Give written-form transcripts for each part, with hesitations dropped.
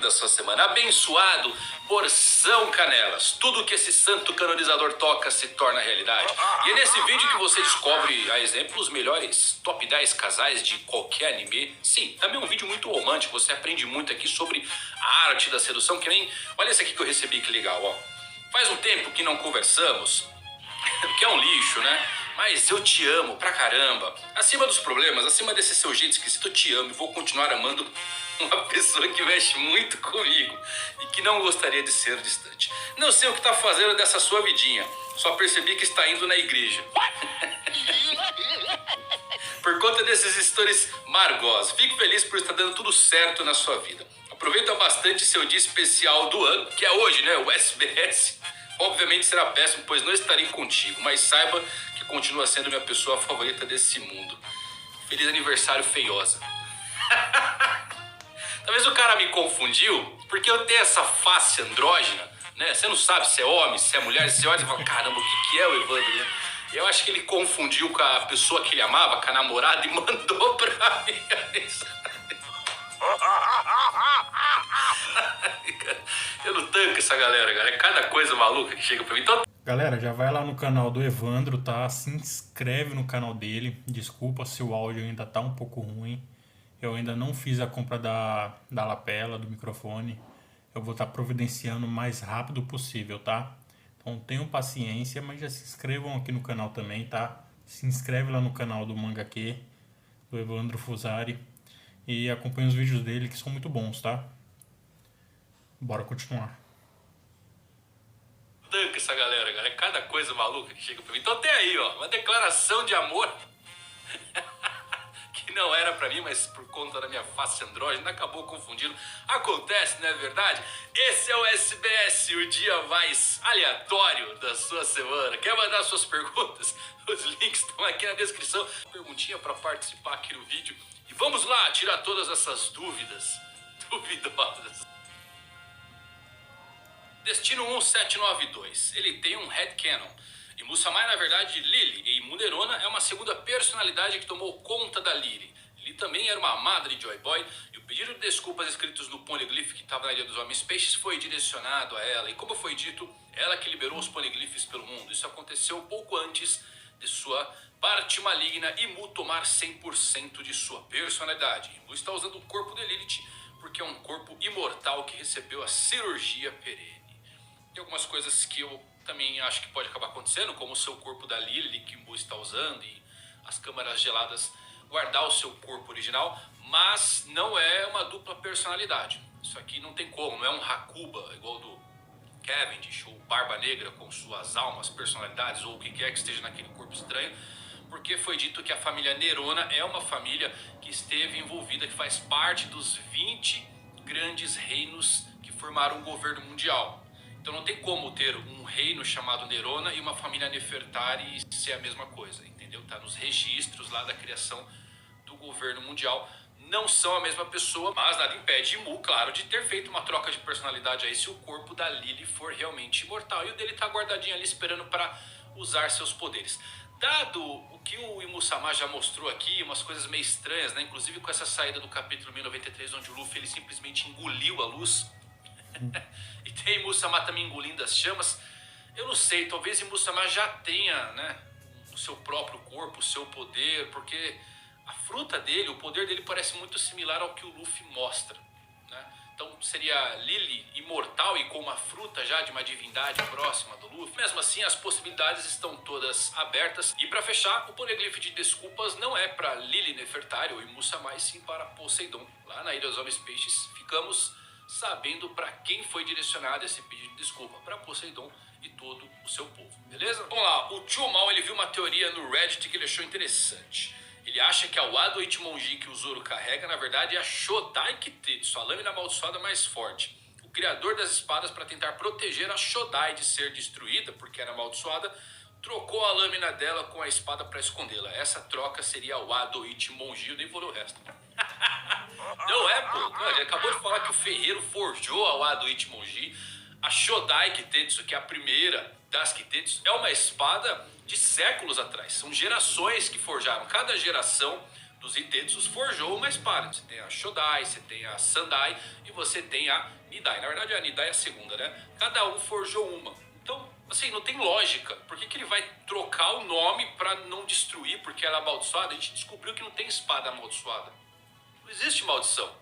Da sua semana. Abençoado, porção Canelas. Tudo que esse santo canonizador toca se torna realidade. E é nesse vídeo que você descobre, a exemplo, os melhores top 10 casais de qualquer anime. Sim, também é um vídeo muito romântico. Você aprende muito aqui sobre a arte da sedução. Que nem... Olha esse aqui que eu recebi, que legal, ó. Faz um tempo que não conversamos, que é um lixo, né? Mas eu te amo pra caramba. Acima dos problemas, acima desse seu jeito esquisito, eu te amo e vou continuar amando uma pessoa que mexe muito comigo e que não gostaria de ser distante. Não sei o que tá fazendo dessa sua vidinha, só percebi que está indo na igreja. Por conta desses stories margosos, fico feliz por estar dando tudo certo na sua vida. Aproveita bastante seu dia especial do ano, que é hoje, né? O SBS. Obviamente será péssimo, pois não estarei contigo, mas saiba que continua sendo minha pessoa favorita desse mundo. Feliz aniversário, feiosa. Talvez o cara me confundiu, porque eu tenho essa face andrógena, né? Você não sabe se é homem, se é mulher, você olha e fala, caramba, o que é o Evandro, né? Eu acho que ele confundiu com a pessoa que ele amava, com a namorada, e mandou pra mim. Eu não tanco essa galera, cara. É cada coisa maluca que chega pra mim. Então... Galera, já vai lá no canal do Evandro, tá? Se inscreve no canal dele. Desculpa se o áudio ainda tá um pouco ruim. Eu ainda não fiz a compra da lapela, do microfone. Eu vou estar providenciando o mais rápido possível, tá? Então tenham paciência, mas já se inscrevam aqui no canal também, tá? Se inscreve lá no canal do Mangaque, do Evandro Fusari. E acompanhe os vídeos dele, que são muito bons, tá? Bora continuar. Tanca essa galera, cara. É cada coisa maluca que chega pra mim. Então tem aí, ó, uma declaração de amor que não era pra mim, mas por conta da minha face andrógena acabou confundindo. Acontece, não é verdade? Esse é o SBS, o dia mais aleatório da sua semana. Quer mandar suas perguntas? Os links estão aqui na descrição. Perguntinha pra participar aqui no vídeo. E vamos lá tirar todas essas dúvidas duvidosas. Destino 1792, ele tem um headcanon. E Musamai, na verdade, Lily, e Munerona é uma segunda personalidade que tomou conta da Lily. Lily também era uma amada de Joy Boy, e o pedido de desculpas escritos no poneglyph que estava na Ilha dos Homens Peixes foi direcionado a ela. E como foi dito, ela que liberou os poneglyphs pelo mundo. Isso aconteceu pouco antes de sua parte maligna e Mu tomar 100% de sua personalidade. Mu está usando o corpo de Lilith porque é um corpo imortal que recebeu a cirurgia perene. Tem algumas coisas que eu também acho que pode acabar acontecendo, como o seu corpo da Lily que Mu está usando e as câmaras geladas guardar o seu corpo original, mas não é uma dupla personalidade. Isso aqui não tem como, não é um Hakuba igual do Cavendish ou Barba Negra com suas almas, personalidades ou o que quer que esteja naquele corpo estranho, porque foi dito que a família Nerona é uma família que esteve envolvida, que faz parte dos 20 grandes reinos que formaram o governo mundial. Então não tem como ter um reino chamado Nerona e uma família Nefertari ser a mesma coisa, entendeu? Tá nos registros lá da criação do governo mundial. Não são a mesma pessoa, mas nada impede Mu, claro, de ter feito uma troca de personalidade aí se o corpo da Lily for realmente imortal. E o dele tá guardadinho ali esperando para usar seus poderes. Dado o que o Imusama já mostrou aqui, umas coisas meio estranhas, né? Inclusive com essa saída do capítulo 1093, onde o Luffy ele simplesmente engoliu a luz. E tem Imusama também engolindo as chamas. Eu não sei, talvez Imusama já tenha, né, o seu próprio corpo, o seu poder, porque a fruta dele, o poder dele parece muito similar ao que o Luffy mostra, né? Então seria Lily imortal e com uma fruta já de uma divindade próxima do Luffy. Mesmo assim, as possibilidades estão todas abertas. E para fechar, o poneglyph de desculpas não é para Lily Nefertari ou Imusama, e sim para Poseidon. Lá na Ilha dos Homens Peixes, ficamos sabendo para quem foi direcionado esse pedido de desculpa, para Poseidon e todo o seu povo, beleza? Vamos lá, o Tio Mal ele viu uma teoria no Reddit que ele achou interessante. Ele acha que a Wado Ichimonji que o Zoro carrega, na verdade, é a Shodai Kitetsu, a lâmina amaldiçoada mais forte. O criador das espadas, para tentar proteger a Shodai de ser destruída, porque era amaldiçoada, trocou a lâmina dela com a espada para escondê-la. Essa troca seria a Wado Ichimonji, eu nem vou ler o resto. Não é, pô. Não, ele acabou de falar que o ferreiro forjou a Wado Ichimonji. A Shodai Kitetsu, que é a primeira das Kitetsu, é uma espada de séculos atrás. São gerações que forjaram. Cada geração dos Hitetsus forjou uma espada. Você tem a Shodai, você tem a Sandai e você tem a Nidai. Na verdade a Nidai é a segunda, né? Cada um forjou uma. Então, assim, não tem lógica. Por que ele vai trocar o nome pra não destruir porque ela é amaldiçoada? A gente descobriu que não tem espada amaldiçoada. Não existe maldição.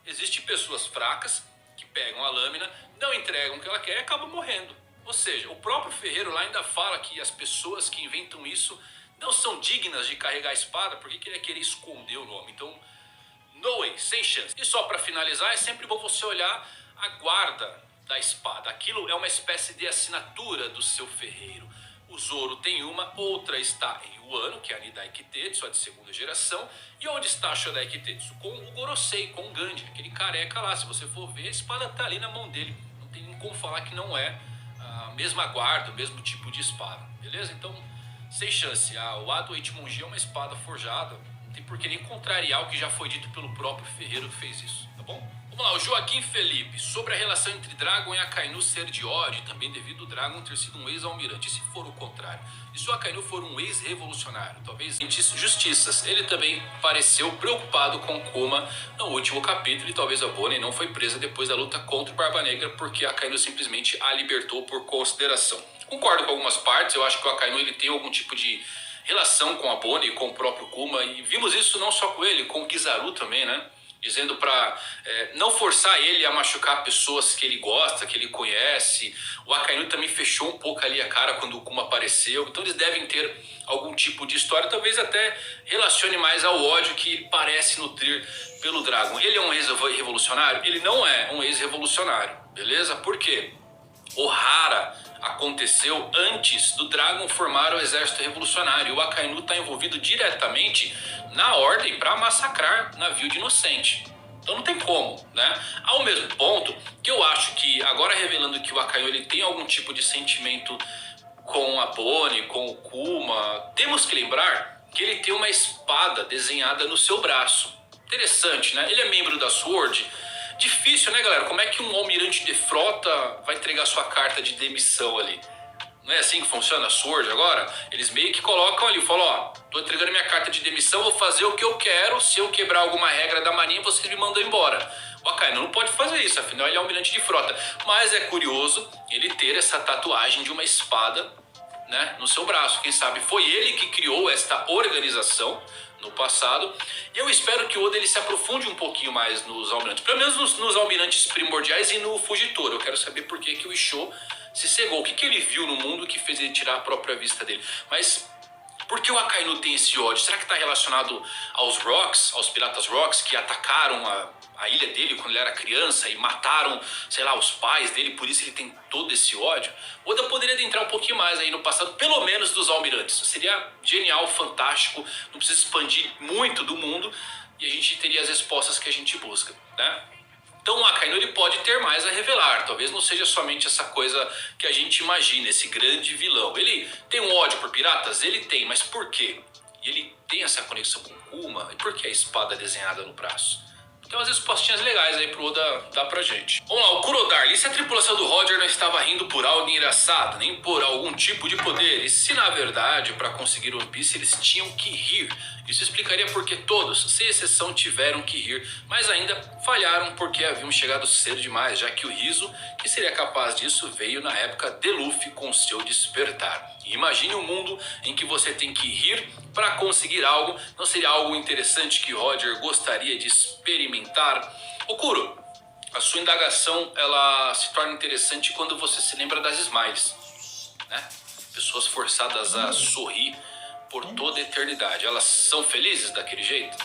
Existem pessoas fracas que pegam a lâmina, não entregam o que ela quer e acabam morrendo. Ou seja, o próprio ferreiro lá ainda fala que as pessoas que inventam isso não são dignas de carregar a espada, por que ele ia querer esconder o nome? Então, no way, sem chance. E só para finalizar, é sempre bom você olhar a guarda da espada. Aquilo é uma espécie de assinatura do seu ferreiro. O Zoro tem uma, outra está em Wano, que é a Nidai Kitetsu, a de segunda geração. E onde está a Shodai Kitetsu? Com o Gorosei, com o Gandhi, aquele careca lá. Se você for ver, a espada está ali na mão dele. Não tem nem como falar que não é a mesma guarda, o mesmo tipo de espada. Beleza? Então, sem chance. O Ado Ichimonji é uma espada forjada. Não tem por que nem contrariar o que já foi dito pelo próprio ferreiro que fez isso. Tá bom? Vamos lá, o Joaquim Felipe. Sobre a relação entre Dragon e Akainu ser de ódio, também devido ao Dragon ter sido um ex-almirante. E se for o contrário? E se o Akainu for um ex-revolucionário? Talvez justiças. Ele também pareceu preocupado com Kuma no último capítulo. E talvez a Bonnie não foi presa depois da luta contra o Barba Negra, porque Akainu simplesmente a libertou por consideração. Concordo com algumas partes. Eu acho que o Akainu ele tem algum tipo de relação com a Bonnie, com o próprio Kuma. E vimos isso não só com ele, com o Kizaru também, né? Dizendo para não forçar ele a machucar pessoas que ele gosta, que ele conhece. O Akainu também fechou um pouco ali a cara quando o Kuma apareceu. Então eles devem ter algum tipo de história, talvez até relacione mais ao ódio que ele parece nutrir pelo Dragon. Ele é um ex-revolucionário? Ele não é um ex-revolucionário, beleza? Por quê? Ohara aconteceu antes do Dragon formar o exército revolucionário. O Akainu está envolvido diretamente na ordem para massacrar navio de inocente. Então não tem como, né? Ao mesmo ponto que eu acho que, agora revelando que o Akainu ele tem algum tipo de sentimento com a Bonnie, com o Kuma, temos que lembrar que ele tem uma espada desenhada no seu braço. Interessante, né? Ele é membro da SWORD. Difícil, né, galera? Como é que um almirante de frota vai entregar sua carta de demissão ali? Não é assim que funciona a SWORD agora? Eles meio que colocam ali, falam, ó, tô entregando minha carta de demissão, vou fazer o que eu quero, se eu quebrar alguma regra da marinha, vocês me mandam embora. O Akainu não pode fazer isso, afinal ele é almirante de frota. Mas é curioso ele ter essa tatuagem de uma espada, né, no seu braço. Quem sabe foi ele que criou esta organização no passado. E eu espero que o Oda ele se aprofunde um pouquinho mais nos almirantes. Pelo menos nos almirantes primordiais e no Fugitora. Eu quero saber por que o Issho se cegou. O que ele viu no mundo que fez ele tirar a própria vista dele. Mas por que o Akainu tem esse ódio? Será que está relacionado aos Rocks, aos Piratas Rocks, que atacaram a ilha dele quando ele era criança e mataram, sei lá, os pais dele, por isso ele tem todo esse ódio? O Oda poderia adentrar um pouquinho mais aí no passado, pelo menos dos almirantes. Seria genial, fantástico, não precisa expandir muito do mundo e a gente teria as respostas que a gente busca, né? Então o Akainu ele pode ter mais a revelar, talvez não seja somente essa coisa que a gente imagina, esse grande vilão. Ele tem um ódio por piratas? Ele tem, mas por quê? E ele tem essa conexão com Kuma? E por que a espada desenhada no braço? Tem umas respostinhas legais aí pro Oda dar pra gente. Vamos lá, o Kurodar. E se a tripulação do Roger não estava rindo por algo engraçado, nem por algum tipo de poder? E se na verdade, para conseguir One Piece, eles tinham que rir? Isso explicaria porque todos, sem exceção, tiveram que rir, mas ainda falharam porque haviam chegado cedo demais, já que o riso, que seria capaz disso, veio na época de Luffy com seu despertar. E imagine um mundo em que você tem que rir para conseguir algo. Não seria algo interessante que Roger gostaria de experimentar? Okuro, a sua indagação ela se torna interessante quando você se lembra das Smiles, né? Pessoas forçadas a sorrir por toda a eternidade. Elas são felizes daquele jeito?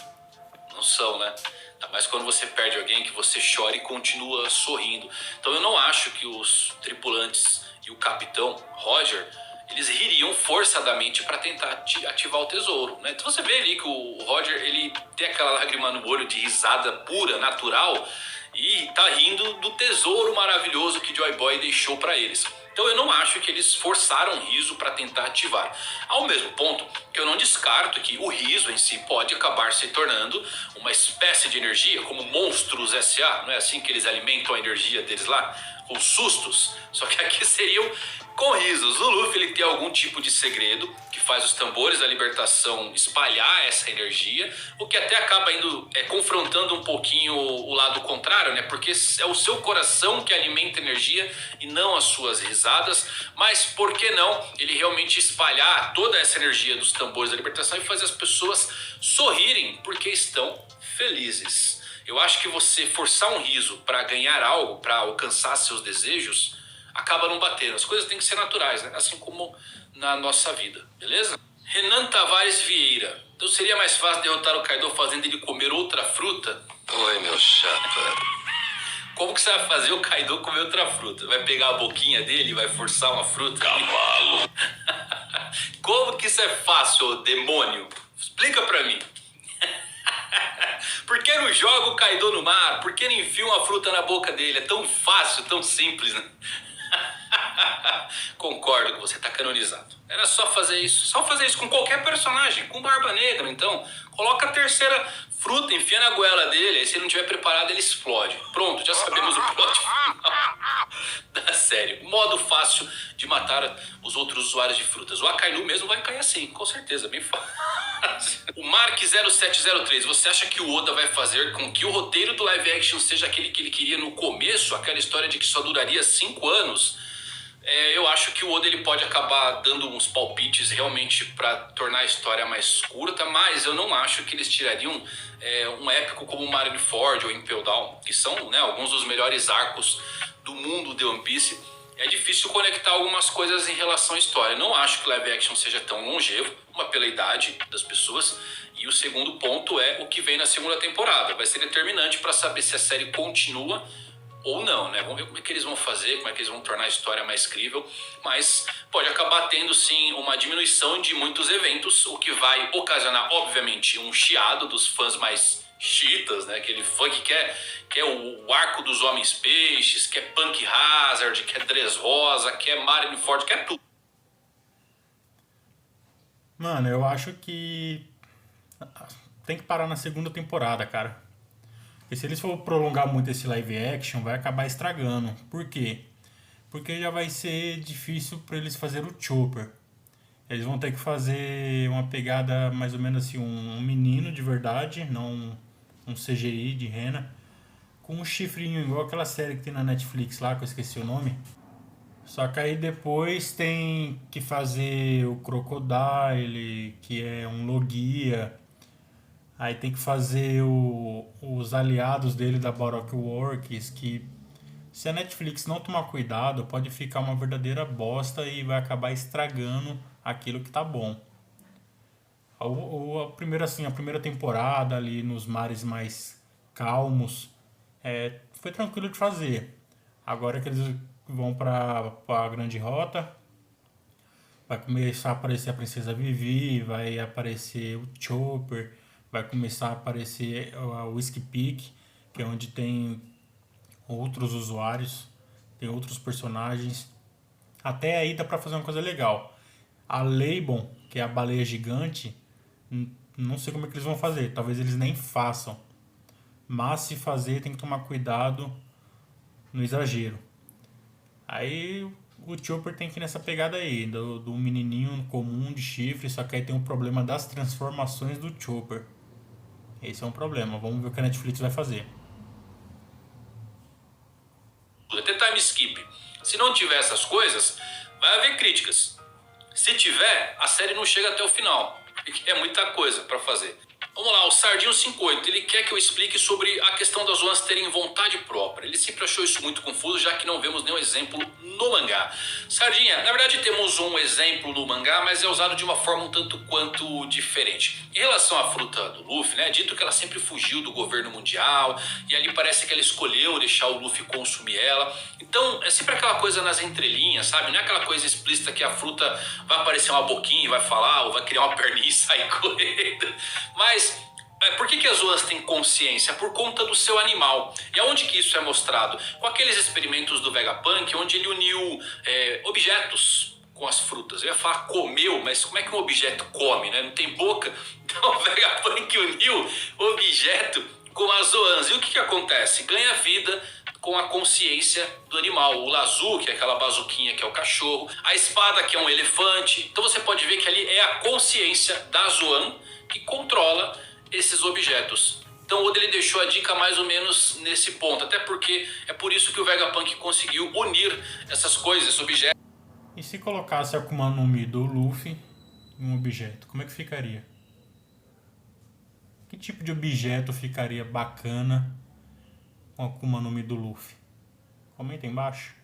Não são, né? Ainda mais quando você perde alguém que você chora e continua sorrindo. Então eu não acho que os tripulantes e o capitão Roger eles ririam forçadamente para tentar ativar o tesouro, né? Então você vê ali que o Roger ele tem aquela lágrima no olho de risada pura, natural, e tá rindo do tesouro maravilhoso que Joy Boy deixou para eles. Então eu não acho que eles forçaram riso para tentar ativar. Ao mesmo ponto que eu não descarto que o riso em si pode acabar se tornando uma espécie de energia, como monstros S.A., não é assim que eles alimentam a energia deles lá? com sustos, só que aqui seriam com risos. O Luffy ele tem algum tipo de segredo que faz os tambores da libertação espalhar essa energia, o que até acaba indo confrontando um pouquinho o lado contrário, né? Porque é o seu coração que alimenta energia e não as suas risadas. Mas por que não ele realmente espalhar toda essa energia dos tambores da libertação e fazer as pessoas sorrirem porque estão felizes? Eu acho que você forçar um riso para ganhar algo, para alcançar seus desejos, acaba não batendo. As coisas têm que ser naturais, né? Assim como na nossa vida, beleza? Renan Tavares Vieira. Então seria mais fácil derrotar o Kaido fazendo ele comer outra fruta? Oi, meu chapa. Como que você vai fazer o Kaido comer outra fruta? Vai pegar a boquinha dele e vai forçar uma fruta? Cavalo. Como que isso é fácil, demônio? Explica pra mim. Por que não joga o Kaido no mar? Por que não enfia uma fruta na boca dele? É tão fácil, tão simples, né? Concordo que você tá canonizado. Era só fazer isso. Só fazer isso com qualquer personagem. Com Barba Negra, então. Coloca a terceira fruta, enfia na goela dele. Aí se ele não estiver preparado, ele explode. Pronto, já sabemos o plot final da série. Modo fácil de matar os outros usuários de frutas. O Akainu mesmo vai cair assim, com certeza. Bem fácil. O Mark0703, você acha que o Oda vai fazer com que o roteiro do live action seja aquele que ele queria no começo? Aquela história de que só duraria 5 anos? Eu acho que o Oda ele pode acabar dando uns palpites realmente para tornar a história mais curta, mas eu não acho que eles tirariam um épico como Marineford ou Impel Down, que são, né, alguns dos melhores arcos do mundo de One Piece. É difícil conectar algumas coisas em relação à história. Não acho que o live action seja tão longevo, uma pela idade das pessoas. E o segundo ponto é o que vem na segunda temporada. Vai ser determinante para saber se a série continua ou não, né? Vamos ver como é que eles vão fazer, como é que eles vão tornar a história mais crível. Mas pode acabar tendo, sim, uma diminuição de muitos eventos, o que vai ocasionar, obviamente, um chiado dos fãs mais chiitas, né? Aquele fã que quer o arco dos Homens Peixes, quer Punk Hazard, quer Dressrosa, quer Marineford, quer tudo. Mano, eu acho que tem que parar na segunda temporada, cara. Porque se eles for prolongar muito esse live action, vai acabar estragando. Por quê? Porque já vai ser difícil para eles fazer o Chopper. Eles vão ter que fazer uma pegada mais ou menos assim, um menino de verdade, não um CGI de rena, com um chifrinho igual aquela série que tem na Netflix lá, que eu esqueci o nome. Só que aí depois tem que fazer o Crocodile, que é um Logia. Aí tem que fazer os aliados dele da Baroque Works, que se a Netflix não tomar cuidado, pode ficar uma verdadeira bosta e vai acabar estragando aquilo que tá bom. A primeira temporada ali nos mares mais calmos foi tranquilo de fazer. Agora que eles vão para a Grande Rota, vai começar a aparecer a Princesa Vivi, vai aparecer o Chopper, vai começar a aparecer o Whiskey Peak, que é onde tem outros usuários, tem outros personagens. Até aí dá pra fazer uma coisa legal. A Leibon, que é a baleia gigante, não sei como é que eles vão fazer. Talvez eles nem façam. Mas se fazer, tem que tomar cuidado no exagero. Aí o Chopper tem que ir nessa pegada aí, do menininho comum de chifre, só que aí tem o problema das transformações do Chopper. Esse é um problema. Vamos ver o que a Netflix vai fazer. Até time skip. Se não tiver essas coisas, vai haver críticas. Se tiver, a série não chega até o final. Porque é muita coisa pra fazer. Vamos lá, o Sardinho 58, ele quer que eu explique sobre a questão das Ones terem vontade própria. Ele sempre achou isso muito confuso, já que não vemos nenhum exemplo no mangá. Sardinha, na verdade temos um exemplo no mangá, mas é usado de uma forma um tanto quanto diferente. Em relação à fruta do Luffy, né, é dito que ela sempre fugiu do governo mundial, e ali parece que ela escolheu deixar o Luffy consumir ela. Então, é sempre aquela coisa nas entrelinhas, sabe? Não é aquela coisa explícita que a fruta vai aparecer uma boquinha e vai falar, ou vai criar uma perninha e sair correndo. Mas por que as Zoans têm consciência? Por conta do seu animal. E aonde que isso é mostrado? Com aqueles experimentos do Vegapunk, onde ele uniu objetos com as frutas. Eu ia falar comeu, mas como é que um objeto come, né? Não tem boca. Então o Vegapunk uniu objeto com as Zoans. E o que acontece? Ganha vida com a consciência do animal. O Lazu, que é aquela bazuquinha que é o cachorro, a espada, que é um elefante. Então você pode ver que ali é a consciência da Zoan que controla esses objetos. Então o Oda ele deixou a dica mais ou menos nesse ponto, até porque é por isso que o Vegapunk conseguiu unir essas coisas, esses objetos. E se colocasse a Akuma no Mi do Luffy em um objeto, como é que ficaria? Que tipo de objeto ficaria bacana com a Akuma no Mi do Luffy? Comenta aí embaixo.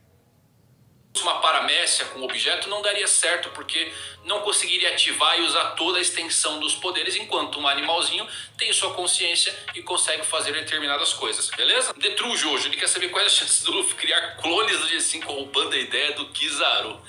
Uma paramécia com o objeto não daria certo, porque não conseguiria ativar e usar toda a extensão dos poderes, enquanto um animalzinho tem sua consciência e consegue fazer determinadas coisas, beleza? Detru Jojo, ele quer saber quais as chances do Luffy criar clones do G5 roubando a ideia do Kizaru.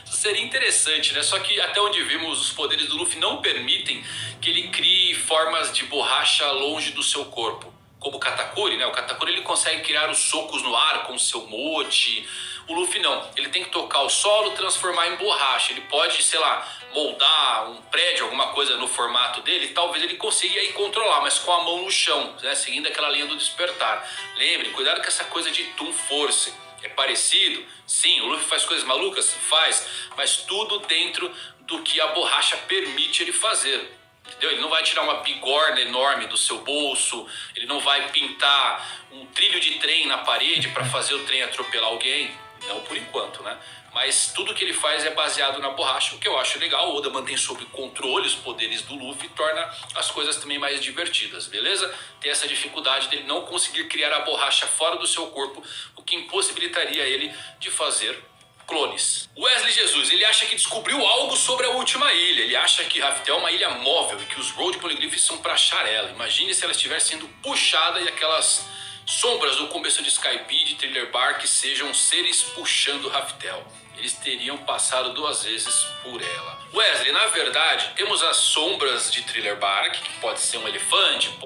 Seria interessante, né? Só que até onde vimos, os poderes do Luffy não permitem que ele crie formas de borracha longe do seu corpo. Como o Katakuri, né? O Katakuri ele consegue criar os socos no ar com o seu mote. O Luffy não. Ele tem que tocar o solo, transformar em borracha. Ele pode, sei lá, moldar um prédio, alguma coisa no formato dele. Talvez ele consiga aí controlar, mas com a mão no chão, né? Seguindo aquela linha do despertar. Lembre, cuidado com essa coisa de Toon Force. É parecido? Sim, o Luffy faz coisas malucas? Faz, mas tudo dentro do que a borracha permite ele fazer. Entendeu? Ele não vai tirar uma bigorna enorme do seu bolso, ele não vai pintar um trilho de trem na parede para fazer o trem atropelar alguém. Não por enquanto, né? Mas tudo que ele faz é baseado na borracha, o que eu acho legal. O Oda mantém sob controle os poderes do Luffy e torna as coisas também mais divertidas, beleza? Tem essa dificuldade dele não conseguir criar a borracha fora do seu corpo, o que impossibilitaria ele de fazer clones. Wesley Jesus, ele acha que descobriu algo sobre a última ilha. Ele acha que Raftel é uma ilha móvel e que os Road Poneglyphs são para achar ela. Imagine se ela estiver sendo puxada e aquelas sombras do começo de Skype e de Thriller Bark sejam seres puxando Raftel. Eles teriam passado 2 vezes por ela. Wesley, na verdade, temos as sombras de Thriller Bark, que pode ser um elefante.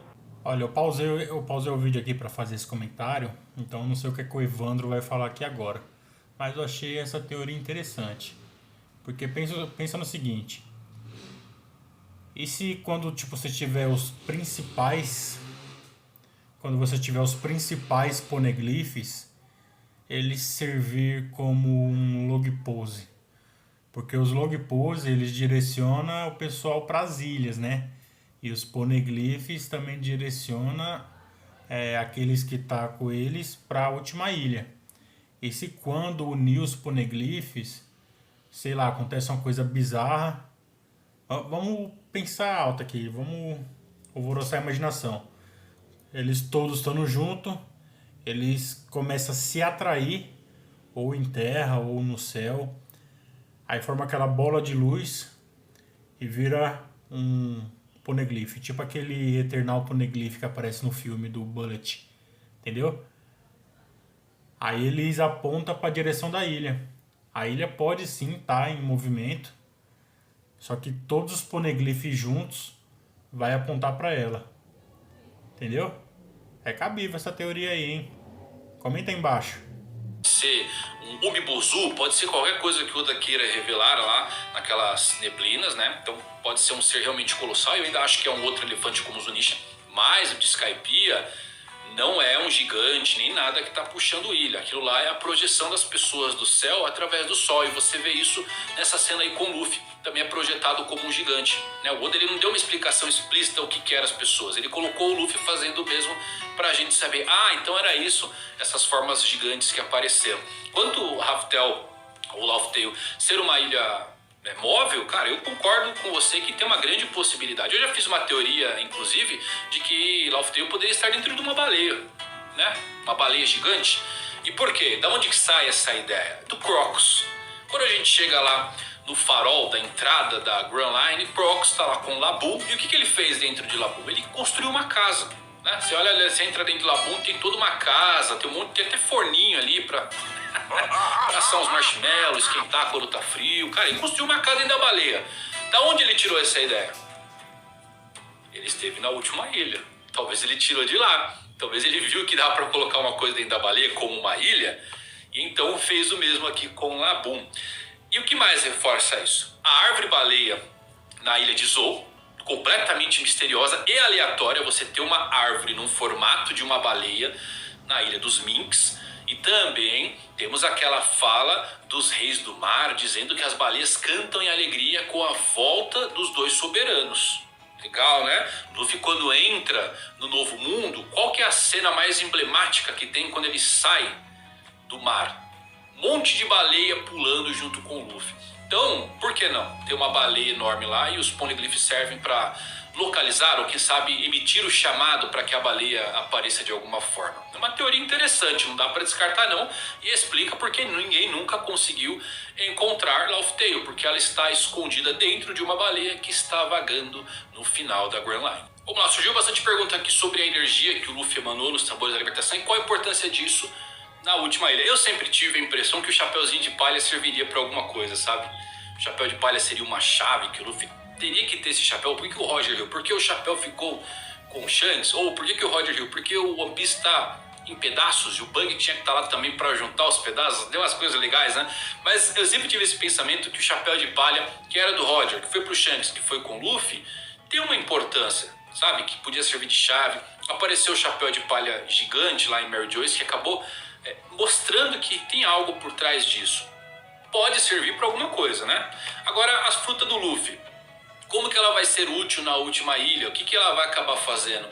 Olha, eu pausei o vídeo aqui para fazer esse comentário, então eu não sei o que o Evandro vai falar aqui agora. Mas eu achei essa teoria interessante. Porque pensa no seguinte. E se quando você tiver os principais... Quando você tiver os principais poneglyphs, eles servir como um log pose. Porque os log pose, eles direcionam o pessoal para as ilhas, né? E os poneglyphs também direcionam aqueles que tá com eles para a última ilha. E se quando unir os poneglyphs, sei lá, acontece uma coisa bizarra, vamos pensar alto aqui, vamos alvoroçar a imaginação. Eles todos estando juntos, eles começam a se atrair, ou em terra, ou no céu. Aí forma aquela bola de luz e vira um poneglyph, tipo aquele Eternal Poneglyph que aparece no filme do Bullet, entendeu? Aí eles apontam para a direção da ilha. A ilha pode sim estar em movimento, só que todos os poneglyphs juntos vai apontar para ela. Entendeu? É cabível essa teoria aí, hein? Comenta aí embaixo. Ser um Ubibuzu, pode ser qualquer coisa que o Oda queira revelar lá naquelas neblinas, né? Então pode ser um ser realmente colossal. Eu ainda acho que é um outro elefante como o Zunisha, mas o de Skypiea não é um gigante nem nada que está puxando ilha. Aquilo lá é a projeção das pessoas do céu através do sol. E você vê isso nessa cena aí com o Luffy. Também é projetado como um gigante, né? O Oda ele não deu uma explicação explícita o que eram as pessoas. Ele colocou o Luffy fazendo o mesmo pra gente saber. Ah, então era isso, essas formas gigantes que apareceram. Quanto o Raftel, ou Laugh Tale, ser uma ilha móvel, cara, eu concordo com você que tem uma grande possibilidade. Eu já fiz uma teoria, inclusive, de que Laugh Tale poderia estar dentro de uma baleia, né? Uma baleia gigante. E por quê? Da onde que sai essa ideia? Do Crocus. Quando a gente chega lá no farol da entrada da Grand Line, Crocus está lá com o Laboon. E o que ele fez dentro de Laboon? Ele construiu uma casa, né? Você olha, você entra dentro de Laboon, tem toda uma casa, tem até forninho ali para assar uns marshmallows, esquentar quando tá frio. Cara, ele construiu uma casa dentro da baleia. Da onde ele tirou essa ideia? Ele esteve na última ilha. Talvez ele tirou de lá. Talvez ele viu que dá para colocar uma coisa dentro da baleia como uma ilha, e então fez o mesmo aqui com o Laboon. E o que mais reforça isso? A árvore baleia na ilha de Zou, completamente misteriosa e aleatória. Você ter uma árvore num formato de uma baleia na Ilha dos Minks. E também temos aquela fala dos reis do mar dizendo que as baleias cantam em alegria com a volta dos dois soberanos. Legal, né? Luffy, quando entra no Novo Mundo, qual que é a cena mais emblemática que tem quando ele sai do mar? Um monte de baleia pulando junto com o Luffy. Então, por que não? Tem uma baleia enorme lá e os poneglyphs servem para localizar ou, quem sabe, emitir o chamado para que a baleia apareça de alguma forma. É uma teoria interessante, não dá para descartar não, e explica porque ninguém nunca conseguiu encontrar Laugh Tale, porque ela está escondida dentro de uma baleia que está vagando no final da Grand Line. Vamos lá, surgiu bastante pergunta aqui sobre a energia que o Luffy emanou nos tambores da libertação e qual a importância disso na última ilha. Eu sempre tive a impressão que o chapeuzinho de palha serviria para alguma coisa, sabe? O chapéu de palha seria uma chave que o Luffy teria que ter esse chapéu. Por que o Roger Hill? Por que o chapéu ficou com o Shanks? Ou por que o Roger Hill? Porque o One Piece está em pedaços e o Bug tinha que estar lá também para juntar os pedaços. Deu umas coisas legais, né? Mas eu sempre tive esse pensamento que o chapéu de palha, que era do Roger, que foi pro Shanks, que foi com o Luffy, tem uma importância, sabe? Que podia servir de chave. Apareceu o chapéu de palha gigante lá em Mary Joyce, que acabou mostrando que tem algo por trás disso. Pode servir para alguma coisa, né? Agora, as frutas do Luffy. Como que ela vai ser útil na última ilha? O que ela vai acabar fazendo?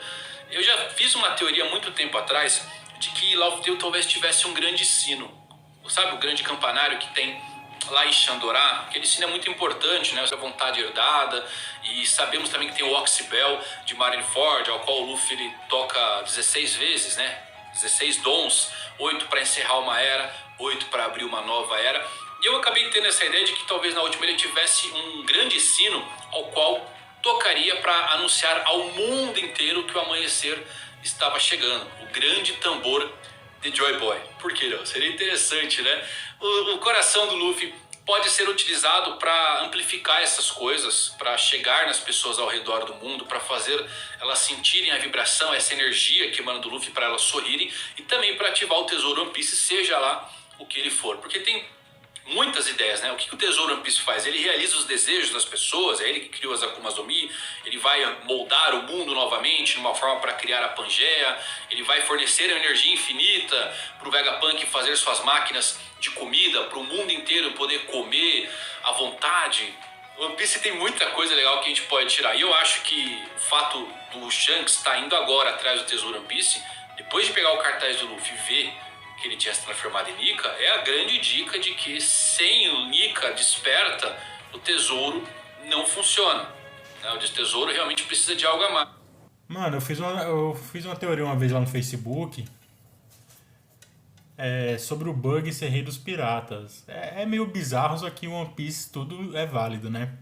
Eu já fiz uma teoria muito tempo atrás de que Laugh Tale talvez tivesse um grande sino. Sabe o grande campanário que tem lá em Shandorá? Aquele sino é muito importante, né? A vontade herdada. E sabemos também que tem o Oxybel de Marineford, ao qual o Luffy ele toca 16 vezes, né? 16 dons, 8 para encerrar uma era, 8 para abrir uma nova era. E eu acabei tendo essa ideia de que talvez na última ele tivesse um grande sino ao qual tocaria para anunciar ao mundo inteiro que o amanhecer estava chegando. O grande tambor de Joy Boy. Por que não? Seria interessante, né? O coração do Luffy pode ser utilizado para amplificar essas coisas, para chegar nas pessoas ao redor do mundo, para fazer elas sentirem a vibração, essa energia que emana do Luffy, para elas sorrirem e também para ativar o tesouro One Piece, seja lá o que ele for. Porque tem muitas ideias, né? O que o Tesouro One Piece faz? Ele realiza os desejos das pessoas, é ele que criou as Akumas no Mi, ele vai moldar o mundo novamente, numa forma para criar a Pangeia, ele vai fornecer energia infinita para o Vegapunk fazer suas máquinas de comida, para o mundo inteiro poder comer à vontade. O One Piece tem muita coisa legal que a gente pode tirar. E eu acho que o fato do Shanks estar indo agora atrás do Tesouro One Piece, depois de pegar o cartaz do Luffy e ver que ele tinha se transformado em Nika, é a grande dica de que sem o Nika desperta, o tesouro não funciona. O tesouro realmente precisa de algo a mais. Mano, eu fiz uma teoria uma vez lá no Facebook sobre o Bug ser rei dos piratas. É meio bizarro, só que o One Piece tudo é válido, né?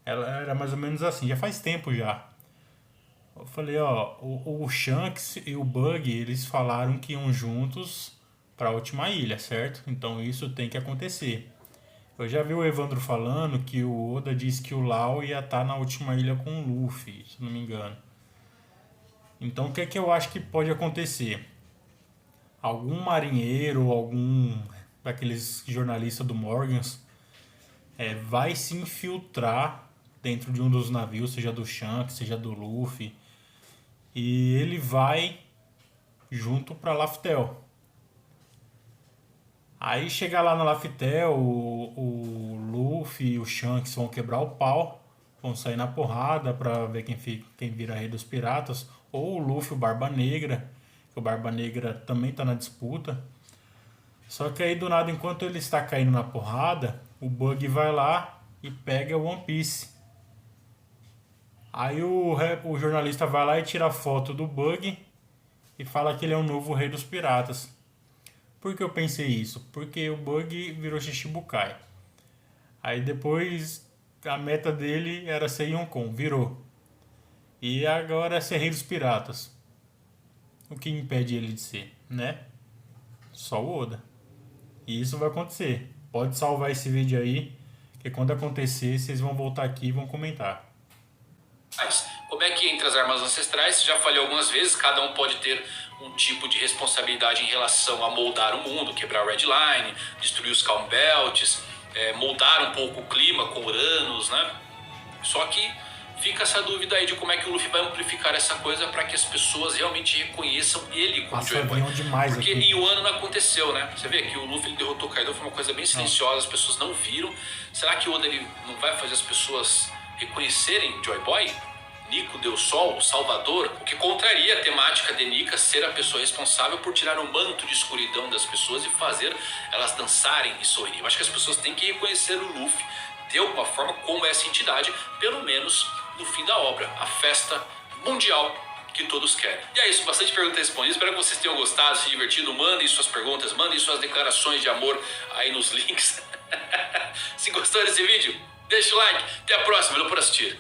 Ela era mais ou menos assim, já faz tempo já. Eu falei, ó, o Shanks e o Bug, eles falaram que iam juntos para a última ilha, certo? Então isso tem que acontecer. Eu já vi o Evandro falando que o Oda disse que o Lau ia estar na última ilha com o Luffy, se não me engano. Então o que é que eu acho que pode acontecer? Algum marinheiro, algum daqueles jornalistas do Morgans vai se infiltrar dentro de um dos navios, seja do Shanks, seja do Luffy, e ele vai junto para Laftel. Aí chega lá no Laftel, o Luffy e o Shanks vão quebrar o pau, vão sair na porrada pra ver quem vira rei dos piratas, ou o Luffy e o Barba Negra, que o Barba Negra também tá na disputa. Só que aí do nada, enquanto ele está caindo na porrada, o Bug vai lá e pega o One Piece. Aí o jornalista vai lá e tira a foto do Bug e fala que ele é o novo rei dos piratas. Por que eu pensei isso? Porque o Bug virou Shichibukai. Aí depois a meta dele era ser Yonkou, virou. E agora é ser rei dos piratas. O que impede ele de ser, né? Só o Oda. E isso vai acontecer. Pode salvar esse vídeo aí, que quando acontecer vocês vão voltar aqui e vão comentar. Como é que entre as armas ancestrais? Já falei algumas vezes, cada um pode ter um tipo de responsabilidade em relação a moldar o mundo, quebrar o Red Line, destruir os Calm Belts, moldar um pouco o clima com Uranus, né? Só que fica essa dúvida aí de como é que o Luffy vai amplificar essa coisa para que as pessoas realmente reconheçam ele como Joy Boy. Demais porque aqui. em Wano não aconteceu, né? Você vê que o Luffy ele derrotou o Kaido, foi uma coisa bem silenciosa, as pessoas não viram. Será que o Oda ele não vai fazer as pessoas reconhecerem Joy Boy? Nico, Deus Sol, o Salvador, o que contraria a temática de Nika ser a pessoa responsável por tirar o manto de escuridão das pessoas e fazer elas dançarem e sorrirem. Eu acho que as pessoas têm que reconhecer o Luffy de alguma forma como essa entidade, pelo menos no fim da obra, a festa mundial que todos querem. E é isso, bastante perguntas respondidas, espero que vocês tenham gostado, se divertido, mandem suas perguntas, mandem suas declarações de amor aí nos links. Se gostou desse vídeo, deixa o like, até a próxima, valeu por assistir.